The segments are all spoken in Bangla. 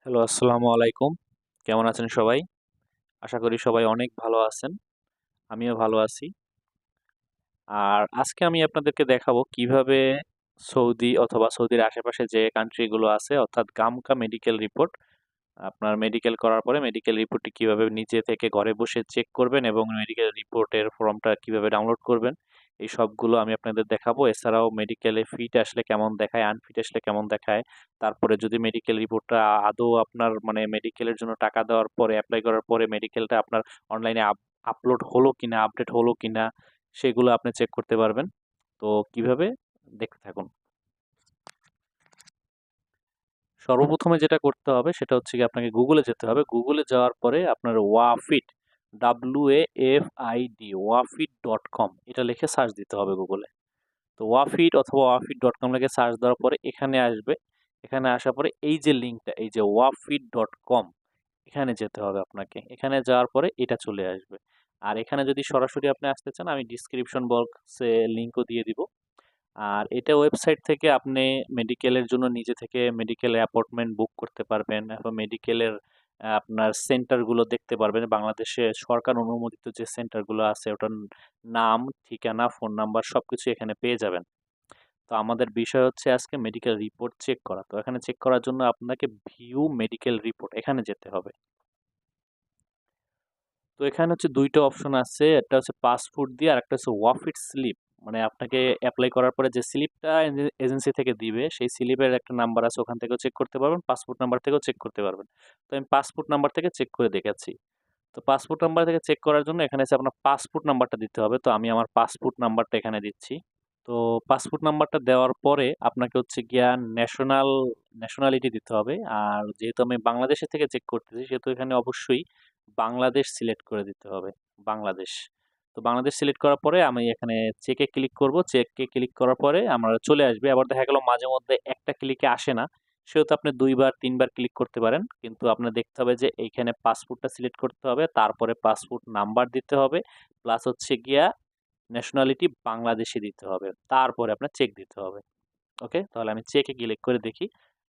হ্যালো, আসসালামু আলাইকুম। কেমন আছেন সবাই? আশা করি সবাই অনেক ভালো আছেন। আমিও ভালো আছি। আর আজকে আমি আপনাদেরকে দেখাবো কিভাবে সৌদি অথবা সৌদির আশেপাশে যে কান্ট্রি গুলো আছে অর্থাৎ গামকা মেডিকেল রিপোর্ট, আপনার মেডিকেল করার পরে মেডিকেল রিপোর্টটি কিভাবে নিজে থেকে ঘরে বসে চেক করবেন এবং মেডিকেল রিপোর্টের ফর্মটা কিভাবে ডাউনলোড করবেন, এই সবগুলো আমি আপনাদের দেখাবো। এছাড়াও মেডিকেলে ফিট আসলে কেমন দেখায়, আনফিট আসলে কেমন দেখায়, তারপরে যদি মেডিকেল রিপোর্টটা আদৌ আপনার মানে মেডিকেলের জন্য টাকা দেওয়ার পরে অ্যাপ্লাই করার পরে মেডিকেলটা আপনার অনলাইনে আপলোড হলো কিনা, আপডেট হলো কিনা, সেগুলো আপনি চেক করতে পারবেন। তো কিভাবে, দেখতে থাকুন। সর্বপ্রথমে যেটা করতে হবে সেটা হচ্ছে গিয়ে আপনাকে গুগলে যেতে হবে। গুগলে যাওয়ার পরে আপনার ওয়াফিট, WAFID, ওয়াফিট.com এটা লিখে সার্চ দিতে হবে গুগলে। তো ওয়াফিট অথবা ওয়াফিট.com লিখে সার্চ দেওয়ার পরে এখানে আসবে। এখানে আসার পরে এই যে লিঙ্কটা, এই যে ওয়াফিট.com, এখানে যেতে হবে আপনাকে। এখানে যাওয়ার পরে এটা চলে আসবে। আর এখানে যদি সরাসরি আপনি আসতে চান, আমি ডিসক্রিপশন বক্সে লিঙ্কও দিয়ে দিব। আর এটা ওয়েবসাইট থেকে আপনি মেডিকেলের জন্য নিজে থেকে মেডিকেল অ্যাপয়েন্টমেন্ট বুক করতে পারবেন এবং মেডিকেলের আপনার সেন্টারগুলো দেখতে পারবেন। বাংলাদেশে সরকার অনুমোদিত যে সেন্টারগুলো আছে ওটার নাম, ঠিকানা, ফোন নাম্বার সবকিছু এখানে পেয়ে যাবেন। তো আমাদের বিষয় হচ্ছে আজকে মেডিকেল রিপোর্ট চেক করা। তো এখানে চেক করার জন্য আপনাকে ভিউ মেডিকেল রিপোর্ট এখানে যেতে হবে। তো এখানে হচ্ছে ২ টা অপশন আছে। একটা হচ্ছে পাসপোর্ট দিয়ে, আরেকটা হচ্ছে ওয়াফিট স্লিপ। মানে আপনাকে এপ্লাই করার পরে যে স্লিপটা এজেন্সি থেকে দিবে, সেই স্লিপের একটা নাম্বার আছে, ওখান থেকেও চেক করতে পারবেন, পাসপোর্ট নাম্বার থেকেও চেক করতে পারবেন। তো আমি পাসপোর্ট নাম্বার থেকে চেক করে দেখাচ্ছি। তো পাসপোর্ট নাম্বার থেকে চেক করার জন্য এখানে এসে আপনার পাসপোর্ট নাম্বারটা দিতে হবে। তো আমি আমার পাসপোর্ট নাম্বারটা এখানে দিচ্ছি। তো পাসপোর্ট নাম্বারটা দেওয়ার পরে আপনাকে হচ্ছে গিয়া ন্যাশনালিটি দিতে হবে। আর যেহেতু আমি বাংলাদেশে থেকে চেক করতেছি সেহেতু এখানে অবশ্যই বাংলাদেশ সিলেক্ট করে দিতে হবে। বাংলাদেশ। তো বাংলাদেশ সিলেক্ট করার পরে আমি এখানে চেকে ক্লিক করব। চেকে ক্লিক করার পরে আমার চলে আসবে। আবার দেখা গেল মাঝে মধ্যে একটা ক্লিকে আসে না। সেহেতু আপনি ২ বার ৩ বার ক্লিক করতে পারেন। কিন্তু আপনার দেখতে হবে যে এইখানে পাসপোর্টটা সিলেক্ট করতে হবে। তারপরে পাসপোর্ট নাম্বার দিতে হবে। প্লাস হচ্ছে গিয়া ন্যাশনালিটি বাংলাদেশী দিতে হবে। তারপরে আপনার চেক দিতে হবে। ওকে? তাহলে আমি চেকে ক্লিক করে দেখি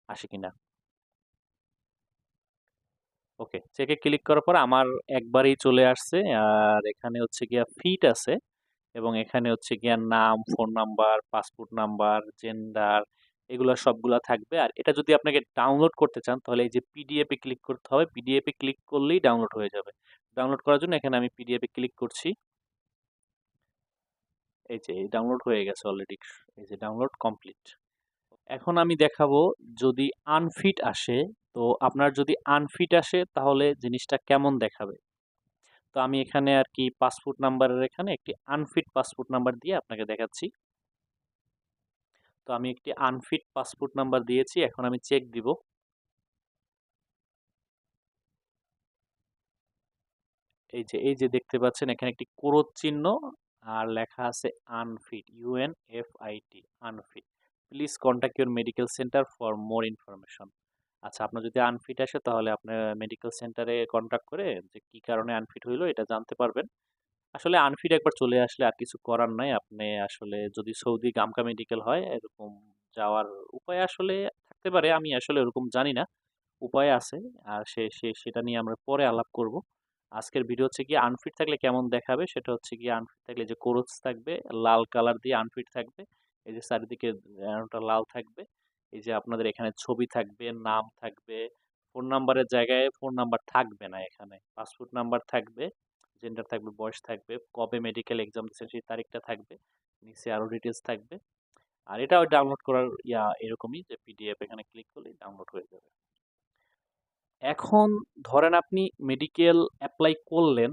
আসে কিনা। ওকে, চেকে ক্লিক করার পর আমার একবারেই চলে আসছে। আর এখানে হচ্ছে গিয়া ফিট আছে এবং এখানে হচ্ছে গিয়া নাম, phone number, passport number, gender, এগুলা সবগুলা থাকবে। আর এটা যদি আপনাকে ডাউনলোড করতে চান তাহলে এই যে পিডিএফ এ ক্লিক করতে হবে। পিডিএফ এ ক্লিক করলেই ডাউনলোড হয়ে যাবে। ডাউনলোড করার জন্য এখানে আমি পিডিএফ এ ক্লিক করছি। এই যে ডাউনলোড হয়ে গেছে অলরেডি। এই যে ডাউনলোড কমপ্লিট। এখন আমি দেখাবো যদি আনফিট আসে, তো আপনার যদি আনফিট আসে তাহলে জিনিসটা কেমন দেখাবে। তো আমি এখানে আর কি পাসপোর্ট নাম্বারের এখানে একটি আনফিট পাসপোর্ট নাম্বার দিয়ে আপনাকে দেখাচ্ছি। তো আমি একটি আনফিট পাসপোর্ট নাম্বার দিয়েছি, এখন আমি চেক দিব। এই যে দেখতে পাচ্ছেন এখানে একটি ক্রোশ চিহ্ন আর লেখা আছে unfit, UNFIT, unfit. Please contact your medical centre for more information. আচ্ছা, আপনার যদি আনফিট আসে তাহলে আপনার মেডিকেল সেন্টারে কন্ট্যাক্ট করে যে কি কারণে আনফিট হইলো এটা জানতে পারবেন। আসলে আনফিট একবার চলে আসলে আর কিছু করার নাই। আপনি আসলে যদি সৌদি গামকা মেডিকেল হয় এরকম যাওয়ার উপায় আসলে থাকতে পারে। আমি আসলে ওরকম জানি না। উপায় আছে। আর সেটা নিয়ে আমরা পরে আলাপ করব। আজকের ভিডিও হচ্ছে গিয়ে আনফিট থাকলে কেমন দেখাবে সেটা হচ্ছে গিয়ে আনফিট থাকলে যে কোরচ থাকবে, লাল কালার দিয়ে আনফিট থাকবে। এই যে চারিদিকে ওটা লাল থাকবে। এই যে আপনাদের এখানে ছবি থাকবে, নাম থাকবে, ফোন নাম্বারের জায়গায় ফোন নাম্বার থাকবে না এখানে। পাসপোর্ট নাম্বার থাকবে, জেন্ডার থাকবে, বয়স থাকবে, কবে মেডিকেল এক্সাম দিচ্ছেন সেই তারিখটা থাকবে। নিচে আরো ডিটেলস থাকবে। আর এটাও ডাউনলোড করার এরকমই যে পিডিএফ এখানে ক্লিক করলেই ডাউনলোড হয়ে যাবে। এখন ধরেন আপনি মেডিকেল এপ্লাই করলেন,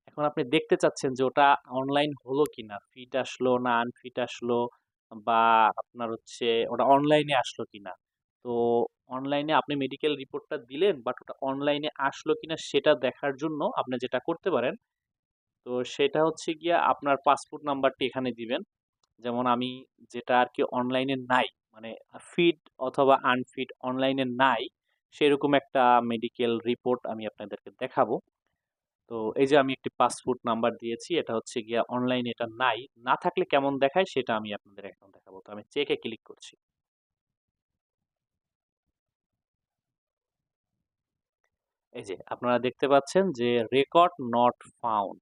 এখন আপনি দেখতে চাচ্ছেন যে ওটা অনলাইন হলো কিনা, ফিট আসলো না আনফিট আসলো, বা আপনার হচ্ছে ওটা অনলাইনে আসলো কিনা। তো অনলাইনে আপনি মেডিকেল রিপোর্টটা দিলেন বাট ওটা অনলাইনে আসলো কিনা সেটা দেখার জন্য আপনি যেটা করতে পারেন, তো সেটা হচ্ছে গিয়া আপনার পাসপোর্ট নাম্বারটি এখানে দিবেন। যেমন আমি যেটা আর কি অনলাইনে নাই, মানে ফিট অথবা আনফিট অনলাইনে নাই, সেরকম একটা মেডিকেল রিপোর্ট আমি আপনাদেরকে দেখাবো। তো এই যে আমি একটি পাসপোর্ট নাম্বার দিয়েছি, এটা হচ্ছে গিয়া অনলাইনে এটা নাই। না থাকলে কেমন দেখায় সেটা আমি আপনাদের এখন দেখাবো। তো আমি চেকে ক্লিক করছি। এই যে আপনারা দেখতে পাচ্ছেন যে রেকর্ড নট ফাউন্ড,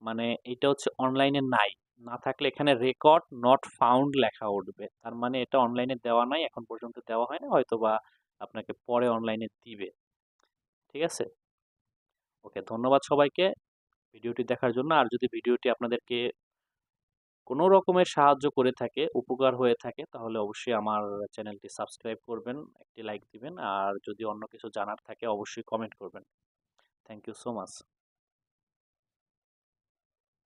মানে এটা হচ্ছে অনলাইনে নাই। না থাকলে এখানে রেকর্ড নট ফাউন্ড লেখা উঠবে। তার মানে এটা অনলাইনে দেওয়া নাই, এখন পর্যন্ত দেওয়া হয় না, হয়তোবা আপনাকে পরে অনলাইনে দিবে। ঠিক আছে? ওকে, ধন্যবাদ সবাইকে ভিডিওটি দেখার জন্য। আর যদি ভিডিওটি আপনাদেরকে কোনো রকমের সাহায্য করে থাকে, উপকার হয়ে থাকে, তাহলে অবশ্যই আমার চ্যানেলটি সাবস্ক্রাইব করবেন, একটি লাইক দিবেন। আর যদি অন্য কিছু জানার থাকে অবশ্যই কমেন্ট করবেন। Thank you so much.